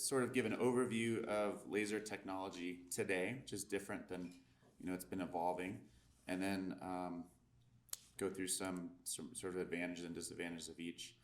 sort of give an overview of laser technology today, which is different than, it's been evolving, and then go through some sort of advantages and disadvantages of each.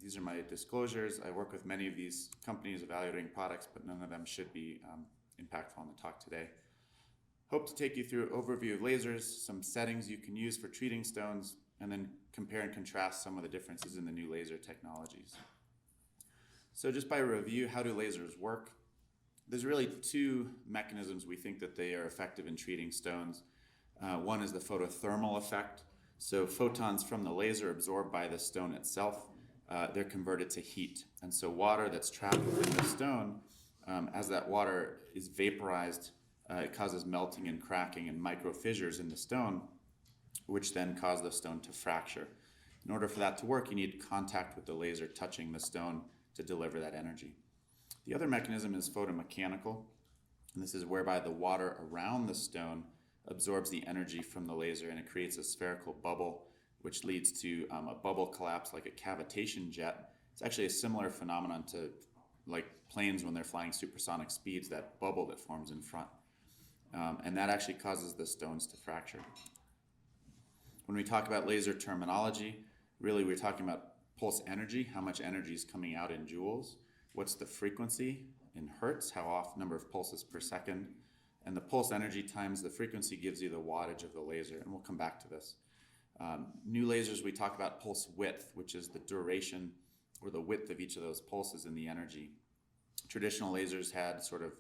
These are my disclosures. I work with many of these companies evaluating products, but none of them should be impactful on the talk today. Hope to take you through an overview of lasers, some settings you can use for treating stones, and then compare and contrast some of the differences in the new laser technologies. So just by review, how do lasers work? There's really two mechanisms we think that they are effective in treating stones. One is the photothermal effect. So photons from the laser absorbed by the stone itself, they're converted to heat. And so water that's trapped within the stone, as that water is vaporized, it causes melting and cracking and micro fissures in the stone, which then cause the stone to fracture. In order for that to work, you need contact with the laser touching the stone to deliver that energy. The other mechanism is photomechanical, and this is whereby the water around the stone absorbs the energy from the laser, and it creates a spherical bubble, which leads to a bubble collapse like a cavitation jet. It's actually a similar phenomenon to like planes when they're flying supersonic speeds, that bubble that forms in front. And that actually causes the stones to fracture. When we talk about laser terminology, really we're talking about pulse energy, how much energy is coming out in joules, what's the frequency in hertz, how often, number of pulses per second, and the pulse energy times the frequency gives you the wattage of the laser, and we'll come back to this. New lasers, we talk about pulse width, which is the duration or the width of each of those pulses in the energy. Traditional lasers had sort of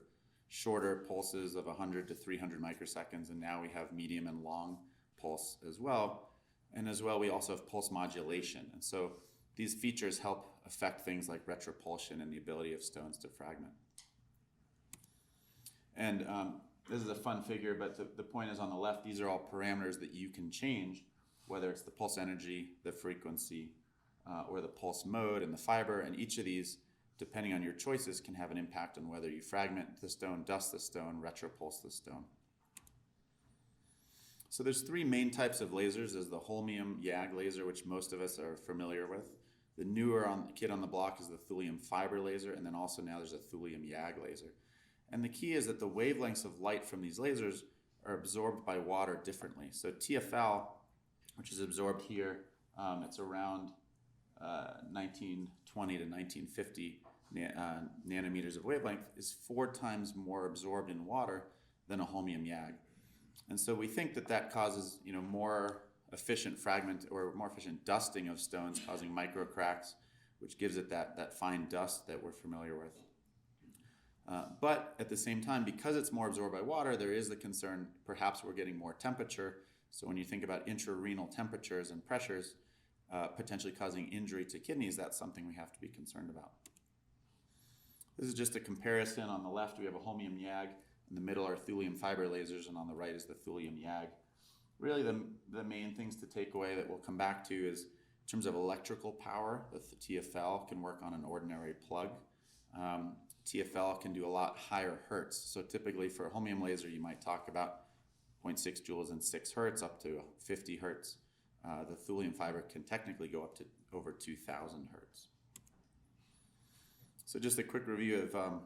shorter pulses of 100 to 300 microseconds, and now we have medium and long pulse as well. And as well, we also have pulse modulation. And so these features help affect things like retropulsion and the ability of stones to fragment. And this is a fun figure, but the point is on the left, these are all parameters that you can change, whether it's the pulse energy, the frequency, or the pulse mode and the fiber. And each of these, depending on your choices, can have an impact on whether you fragment the stone, dust the stone, retropulse the stone. So there's three main types of lasers. There's the Holmium YAG laser, which most of us are familiar with. The newer kid on the block is the Thulium fiber laser, and then also now there's a Thulium YAG laser. And the key is that the wavelengths of light from these lasers are absorbed by water differently. So TFL, which is absorbed here, it's around 1920 to 1950 nanometers of wavelength, is 4 times more absorbed in water than a Holmium YAG. And so we think that that causes more efficient fragment or more efficient dusting of stones, causing micro cracks, which gives it that fine dust that we're familiar with. But at the same time, because it's more absorbed by water, there is the concern perhaps we're getting more temperature. So when you think about intrarenal temperatures and pressures potentially causing injury to kidneys, that's something we have to be concerned about. This is just a comparison. On the left, we have a Holmium YAG. In the middle are Thulium fiber lasers, and on the right is the Thulium YAG. Really, the main things to take away that we'll come back to is in terms of electrical power, the TFL can work on an ordinary plug. TFL can do a lot higher hertz. So typically for a Holmium laser, you might talk about 0.6 joules and 6 hertz up to 50 hertz. The Thulium fiber can technically go up to over 2,000 hertz. So just a quick review of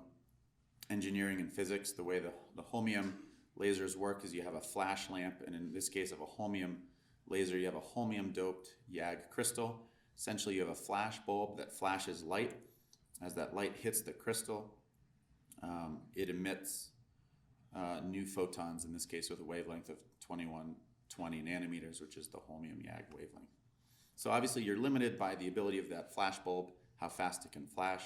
engineering and physics. The way the Holmium lasers work is you have a flash lamp, and in this case of a Holmium laser, you have a Holmium doped YAG crystal. Essentially, you have a flash bulb that flashes light. As that light hits the crystal, it emits new photons, in this case with a wavelength of 2120 nanometers, which is the Holmium YAG wavelength. So obviously you're limited by the ability of that flash bulb, how fast it can flash.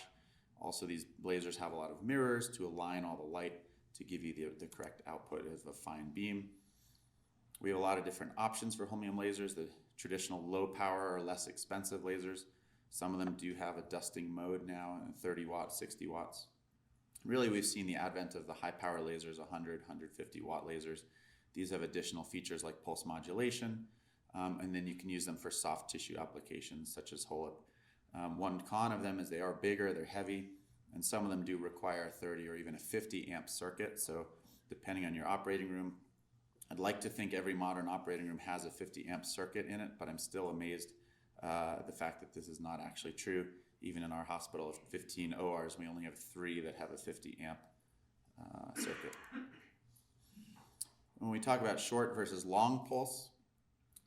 Also, these lasers have a lot of mirrors to align all the light to give you the correct output of a fine beam. We have a lot of different options for Holmium lasers. The traditional low power or less expensive lasers, some of them do have a dusting mode now, 30 watts, 60 watts. Really, we've seen the advent of the high power lasers, 100, 150 watt lasers. These have additional features like pulse modulation, and then you can use them for soft tissue applications such as HOLIP. One con of them is they are bigger, they're heavy, and some of them do require a 30 or even a 50 amp circuit. So depending on your operating room, I'd like to think every modern operating room has a 50 amp circuit in it, but I'm still amazed the fact that this is not actually true. even in our hospital of 15 ORs, we only have 3 that have a 50 amp circuit. When we talk about short versus long pulse,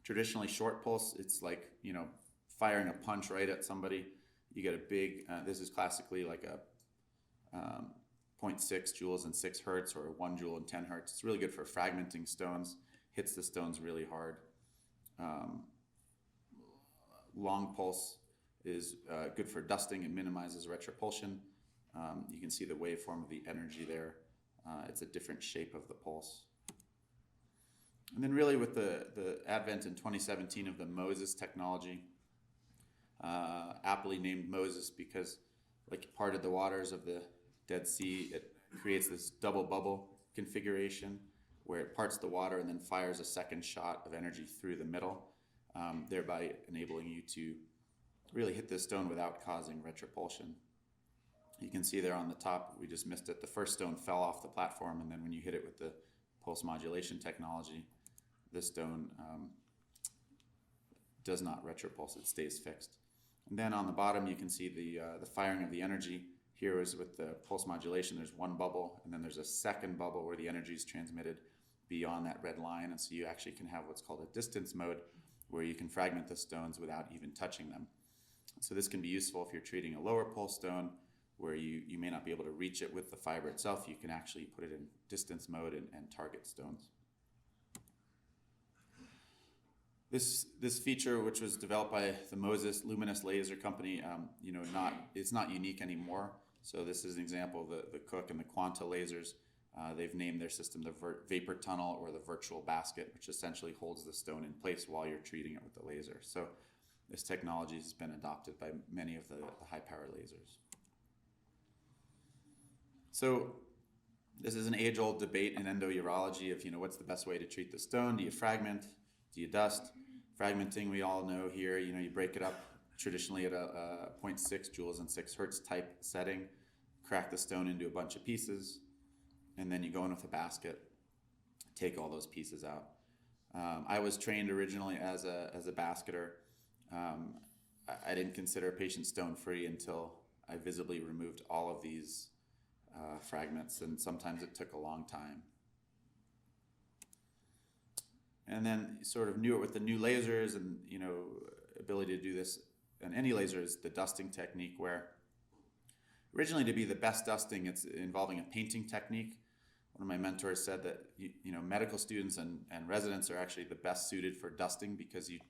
traditionally short pulse, it's like, firing a punch right at somebody. You get a big, this is classically like a 0.6 joules and 6 hertz, or 1 joule and 10 hertz. It's really good for fragmenting stones, hits the stones really hard. Long pulse is good for dusting and minimizes retropulsion. You can see the waveform of the energy there. It's a different shape of the pulse. And then really with the advent in 2017 of the Moses technology, aptly named Moses because like it parted the waters of the Dead Sea, it creates this double bubble configuration where it parts the water and then fires a second shot of energy through the middle, thereby enabling you to really hit the stone without causing retropulsion. You can see there on the top, we just missed it. The first stone fell off the platform, and then when you hit it with the pulse modulation technology, the stone does not retropulse, it stays fixed. And then on the bottom, you can see the firing of the energy. Here is with the pulse modulation, there's one bubble, and then there's a second bubble where the energy is transmitted beyond that red line. And so you actually can have what's called a distance mode, where you can fragment the stones without even touching them. So this can be useful if you're treating a lower pulse stone, where you may not be able to reach it with the fiber itself. You can actually put it in distance mode and target stones. This feature, which was developed by the Moses Luminous Laser Company, it's not unique anymore. So this is an example of the Cook and the Quanta lasers. They've named their system the vapor tunnel or the virtual basket, which essentially holds the stone in place while you're treating it with the laser. So this technology has been adopted by many of the high-power lasers. So this is an age-old debate in endourology of, what's the best way to treat the stone? Do you fragment? Do you dust? Fragmenting, we all know here, you break it up traditionally at a 0.6 joules and 6 hertz type setting, crack the stone into a bunch of pieces, and then you go in with a basket, take all those pieces out. I was trained originally as a basketer. I didn't consider a patient stone-free until I visibly removed all of these fragments, and sometimes it took a long time. And then sort of knew it with the new lasers and ability to do this. And any laser is the dusting technique, where originally to be the best dusting, it's involving a painting technique. One of my mentors said that medical students and residents are actually the best suited for dusting, because you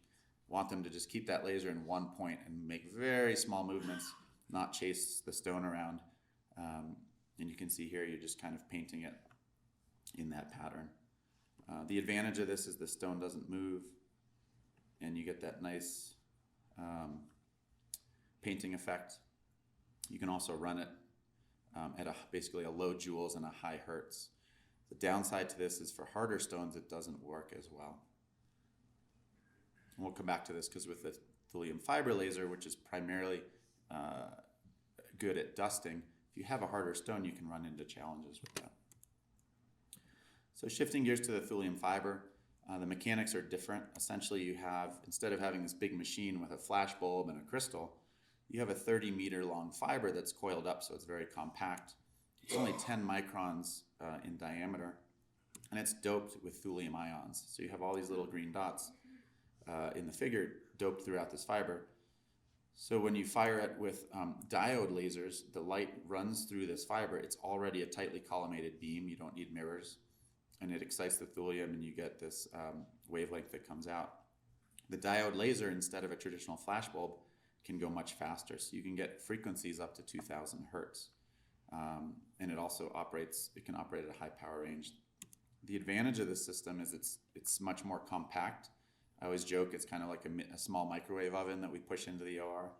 want them to just keep that laser in one point and make very small movements, not chase the stone around. And you can see here, you're just kind of painting it in that pattern. The advantage of this is the stone doesn't move, and you get that nice painting effect. You can also run it at basically a low joules and a high hertz. The downside to this is for harder stones, it doesn't work as well. And we'll come back to this, because with the thulium fiber laser, which is primarily good at dusting, if you have a harder stone, you can run into challenges with that. So shifting gears to the thulium fiber, the mechanics are different. Essentially, you have, instead of having this big machine with a flash bulb and a crystal, you have a 30-meter long fiber that's coiled up, so it's very compact. It's only 10 microns in diameter, and it's doped with thulium ions. So you have all these little green dots in the figure doped throughout this fiber. So when you fire it with diode lasers, the light runs through this fiber. It's already a tightly collimated beam. You don't need mirrors. And it excites the thulium, and you get this wavelength that comes out. The diode laser, instead of a traditional flash bulb, can go much faster. So you can get frequencies up to 2,000 hertz. And it also can operate at a high power range. The advantage of this system is it's much more compact. I always joke it's kind of like a small microwave oven that we push into the OR.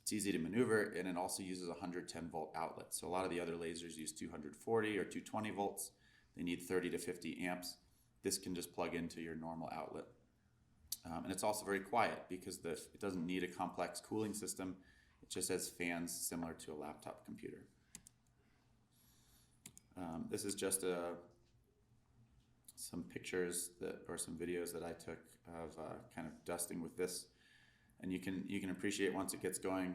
It's easy to maneuver, and it also uses a 110 volt outlet. So a lot of the other lasers use 240 or 220 volts. They need 30 to 50 amps. This can just plug into your normal outlet. And it's also very quiet, because it doesn't need a complex cooling system. It just has fans similar to a laptop computer. This is just some pictures or some videos that I took of kind of dusting with this. and you can appreciate once it gets going,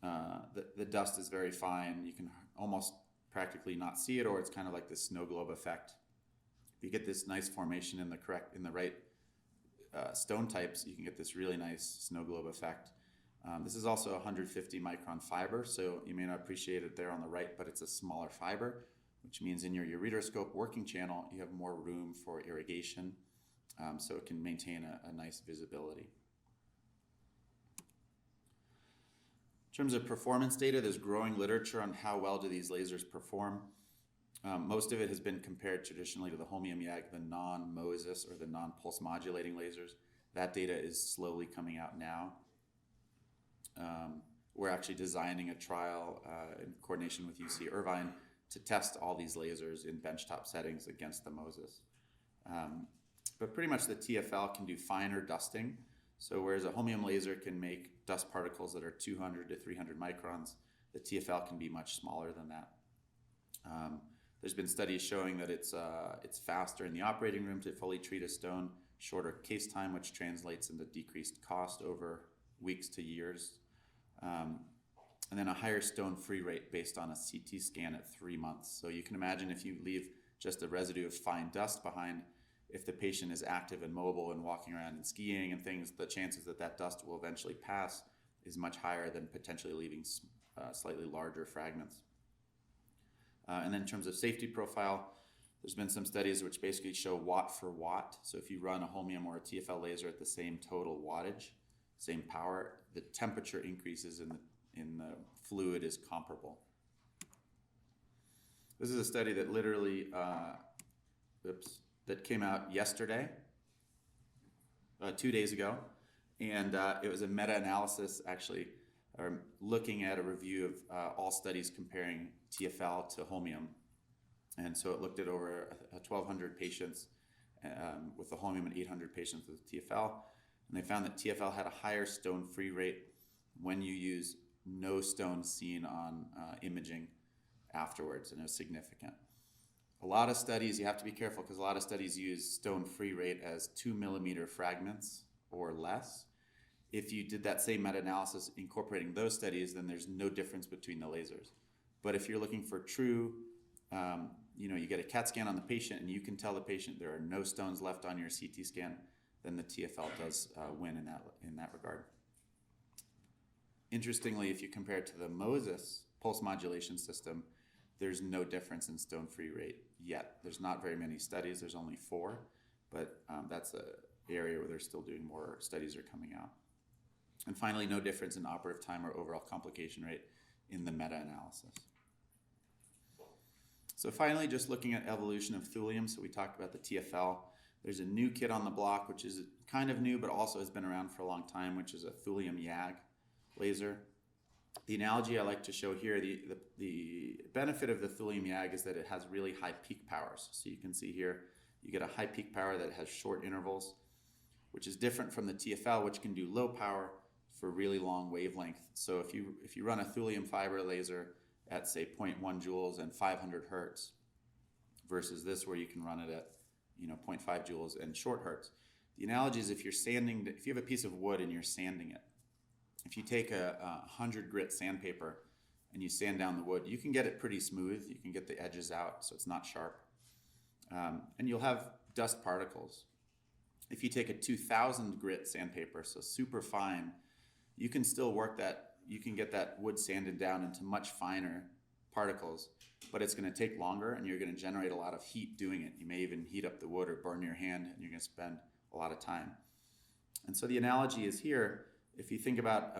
the dust is very fine. You can almost practically not see it, or it's kind of like this snow globe effect. If you get this nice formation in the right stone types, you can get this really nice snow globe effect. This is also 150 micron fiber, so you may not appreciate it there on the right, but it's a smaller fiber, which means in your ureteroscope working channel, you have more room for irrigation, so it can maintain a nice visibility. In terms of performance data, there's growing literature on how well do these lasers perform. Most of it has been compared traditionally to the Holmium YAG, the non-Moses or the non-pulse modulating lasers. That data is slowly coming out now. We're actually designing a trial in coordination with UC Irvine to test all these lasers in benchtop settings against the Moses. But pretty much the TFL can do finer dusting. So whereas a Holmium laser can make dust particles that are 200 to 300 microns, the TFL can be much smaller than that. There's been studies showing that it's faster in the operating room to fully treat a stone, shorter case time, which translates into decreased cost over weeks to years, and then a higher stone free rate based on a CT scan at 3 months. So you can imagine if you leave just a residue of fine dust behind, if the patient is active and mobile and walking around and skiing and things, the chances that that dust will eventually pass is much higher than potentially leaving slightly larger fragments. And then in terms of safety profile, there's been some studies which basically show watt for watt. So if you run a Holmium or a TFL laser at the same total wattage, same power, the temperature increases in the fluid is comparable. This is a study that literally, that came out yesterday, 2 days ago, and it was a meta-analysis actually, looking at a review of all studies comparing TFL to Holmium. And so it looked at over 1,200 patients with the Holmium and 800 patients with TFL. And they found that TFL had a higher stone free rate when you use no stone seen on imaging afterwards, and it was significant. A lot of studies, you have to be careful because a lot of studies use stone free rate as 2 millimeter fragments or less. If you did that same meta-analysis incorporating those studies, then there's no difference between the lasers. But if you're looking for true, you get a CAT scan on the patient and you can tell the patient there are no stones left on your CT scan, then the TFL does win in that regard. Interestingly, if you compare it to the Moses pulse modulation system, there's no difference in stone free rate yet. There's not very many studies, there's only 4, but that's an area where they're still doing more studies are coming out. And finally, no difference in operative time or overall complication rate in the meta-analysis. So finally, just looking at evolution of Thulium, so we talked about the TFL. There's a new kid on the block, which is kind of new, but also has been around for a long time, which is a Thulium YAG laser. The analogy I like to show here, the benefit of the Thulium YAG is that it has really high peak powers. So you can see here, you get a high peak power that has short intervals, which is different from the TFL, which can do low power for really long wavelength. So if you run a Thulium fiber laser at say 0.1 joules and 500 hertz versus this where you can run it at 0.5 joules and short hertz. The analogy is if you have a piece of wood and you're sanding it, if you take a 100 grit sandpaper and you sand down the wood, you can get it pretty smooth. You can get the edges out so it's not sharp. And you'll have dust particles. If you take a 2000 grit sandpaper, so super fine, you can still work that, you can get that wood sanded down into much finer particles, but it's going to take longer and you're going to generate a lot of heat doing it. You may even heat up the wood or burn your hand and you're going to spend a lot of time. And so the analogy is here, if you think about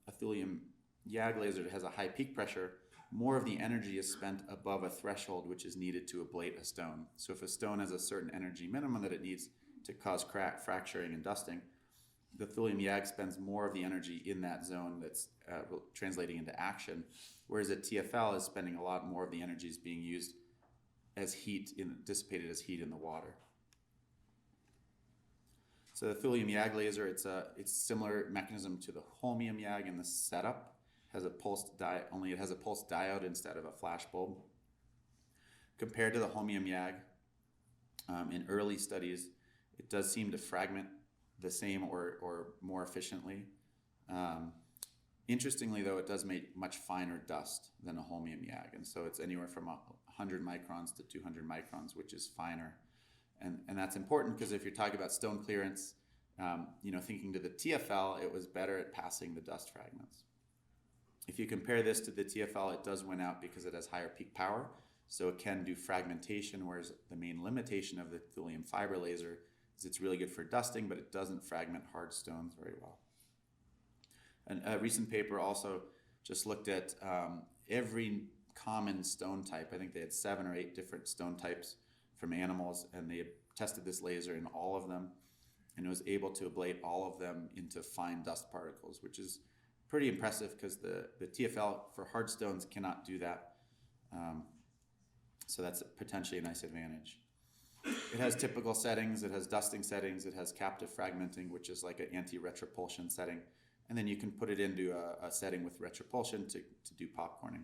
a Thulium YAG laser that has a high peak pressure, more of the energy is spent above a threshold which is needed to ablate a stone. So if a stone has a certain energy minimum that it needs to cause crack, fracturing, and dusting, the Thulium YAG spends more of the energy in that zone that's translating into action, whereas a TFL is spending a lot more of the energy is being used as heat, dissipated as heat in the water. So the Thulium YAG laser, it's similar mechanism to the Holmium YAG in the setup. Has a pulsed only it has a pulsed diode instead of a flash bulb. Compared to the Holmium YAG, in early studies, it does seem to fragment the same or more efficiently. Interestingly, though, it does make much finer dust than a holmium YAG, and so it's anywhere from 100 microns to 200 microns, which is finer. And that's important because if you're talking about stone clearance, thinking to the TFL, it was better at passing the dust fragments. If you compare this to the TFL, it does win out because it has higher peak power, so it can do fragmentation, whereas the main limitation of the thulium fiber laser is it's really good for dusting, but it doesn't fragment hard stones very well. And a recent paper also just looked at every common stone type. I think they had 7 or 8 different stone types from animals, and they tested this laser in all of them, and it was able to ablate all of them into fine dust particles, which is pretty impressive because the TFL for hard stones cannot do that. So that's potentially a nice advantage. It has typical settings, it has dusting settings, it has captive fragmenting, which is like an anti-retropulsion setting, and then you can put it into a setting with retropulsion to do popcorning.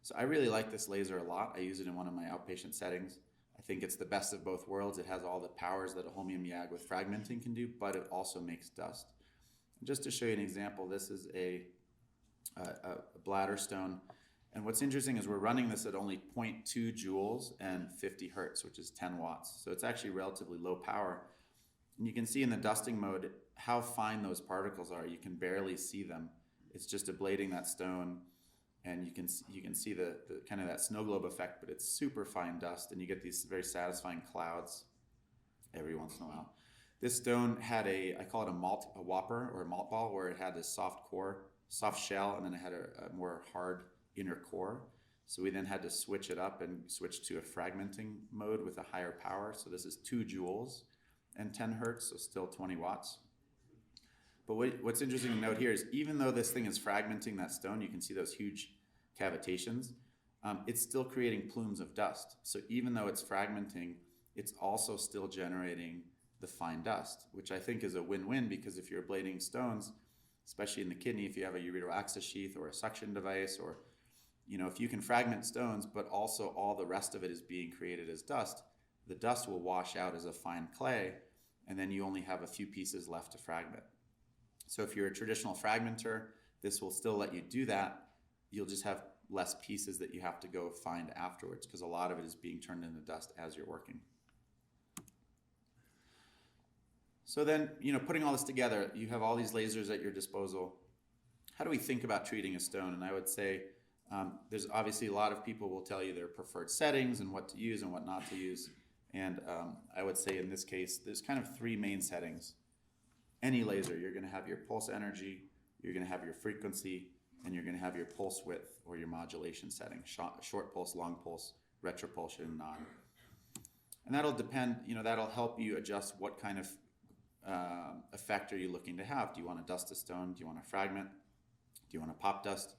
So I really like this laser a lot. I use it in one of my outpatient settings. I think it's the best of both worlds. It has all the powers that a holmium YAG with fragmenting can do, but it also makes dust. And just to show you an example, this is a bladder stone. And what's interesting is we're running this at only 0.2 joules and 50 hertz, which is 10 watts. So it's actually relatively low power. And you can see in the dusting mode how fine those particles are. You can barely see them. It's just ablating that stone, and you can see the kind of that snow globe effect, but it's super fine dust, and you get these very satisfying clouds every once in a while. This stone had I call it a whopper or a malt ball, where it had this soft shell, and then it had a more hard inner core. So we then had to switch it up and switch to a fragmenting mode with a higher power. So this is 2 joules and 10 hertz, so still 20 watts. But what's interesting to note here is even though this thing is fragmenting that stone, you can see those huge cavitations, it's still creating plumes of dust. So even though it's fragmenting, it's also still generating the fine dust, which I think is a win-win, because if you're ablating stones, especially in the kidney, if you have a ureteral access sheath or a suction device, or if you can fragment stones, but also all the rest of it is being created as dust, the dust will wash out as a fine clay, and then you only have a few pieces left to fragment. So if you're a traditional fragmenter, this will still let you do that. You'll just have less pieces that you have to go find afterwards, because a lot of it is being turned into dust as you're working. So then, putting all this together, you have all these lasers at your disposal. How do we think about treating a stone? And I would say there's obviously a lot of people will tell you their preferred settings and what to use and what not to use. And I would say in this case, there's kind of 3 main settings. Any laser, you're going to have your pulse energy, you're going to have your frequency, and you're going to have your pulse width or your modulation setting, short pulse, long pulse, retropulsion, non. And that'll depend, that'll help you adjust what kind of effect are you looking to have. Do you want to dust a stone? Do you want to fragment? Do you want to pop dust?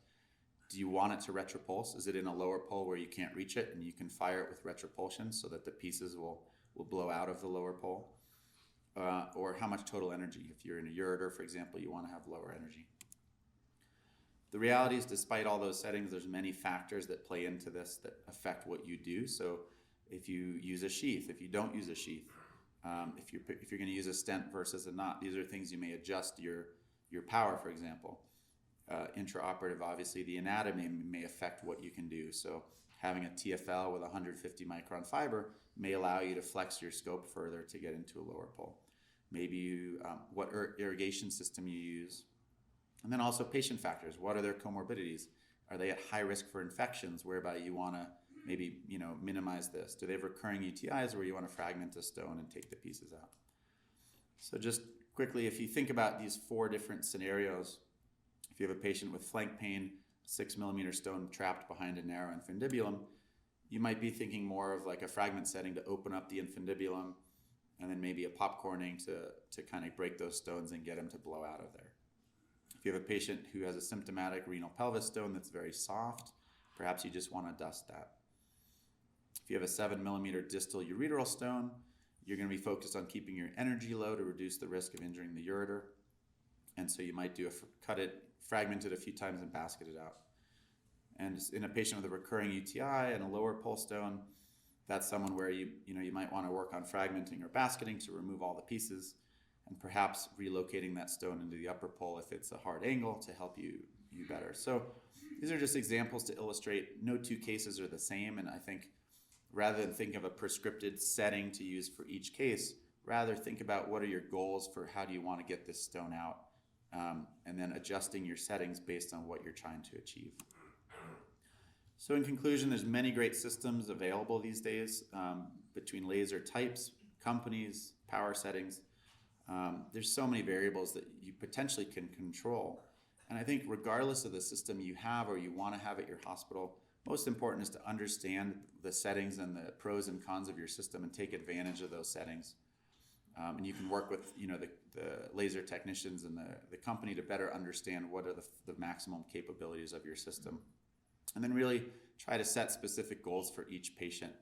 Do you want it to retropulse? Is it in a lower pole where you can't reach it and you can fire it with retropulsion so that the pieces will blow out of the lower pole? Or how much total energy? If you're in a ureter, for example, you want to have lower energy. The reality is, despite all those settings, there's many factors that play into this that affect what you do. So if you use a sheath, if you don't use a sheath, if you're going to use a stent versus a not, these are things you may adjust your power, for example. Intraoperative, obviously, the anatomy may affect what you can do. So having a TFL with 150 micron fiber may allow you to flex your scope further to get into a lower pole. Maybe what irrigation system you use. And then also patient factors. What are their comorbidities? Are they at high risk for infections, whereby you want to maybe minimize this? Do they have recurring UTIs where you want to fragment a stone and take the pieces out? So just quickly, if you think about these 4 different scenarios, if you have a patient with flank pain, 6 millimeter stone trapped behind a narrow infundibulum, you might be thinking more of like a fragment setting to open up the infundibulum, and then maybe a popcorning to kind of break those stones and get them to blow out of there. If you have a patient who has a symptomatic renal pelvis stone that's very soft, perhaps you just want to dust that. If you have a 7 millimeter distal ureteral stone, you're going to be focused on keeping your energy low to reduce the risk of injuring the ureter. And so you might cut it, fragment it a few times, and basket it out. And in a patient with a recurring UTI and a lower pulse stone, that's someone where you might want to work on fragmenting or basketing to remove all the pieces. and perhaps relocating that stone into the upper pole if it's a hard angle to help you better. So these are just examples to illustrate no two cases are the same, and I think rather than think of a prescripted setting to use for each case, rather think about what are your goals for how do you want to get this stone out, and then adjusting your settings based on what you're trying to achieve. So in conclusion, there's many great systems available these days between laser types, companies, power settings. There's so many variables that you potentially can control. And I think regardless of the system you have or you want to have at your hospital, most important is to understand the settings and the pros and cons of your system and take advantage of those settings. And you can work with the laser technicians and the company to better understand what are the maximum capabilities of your system. And then really try to set specific goals for each patient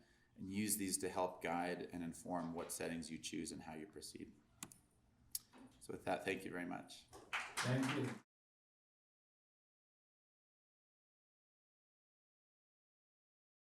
and use these to help guide and inform what settings you choose and how you proceed. So with that, thank you very much. Thank you.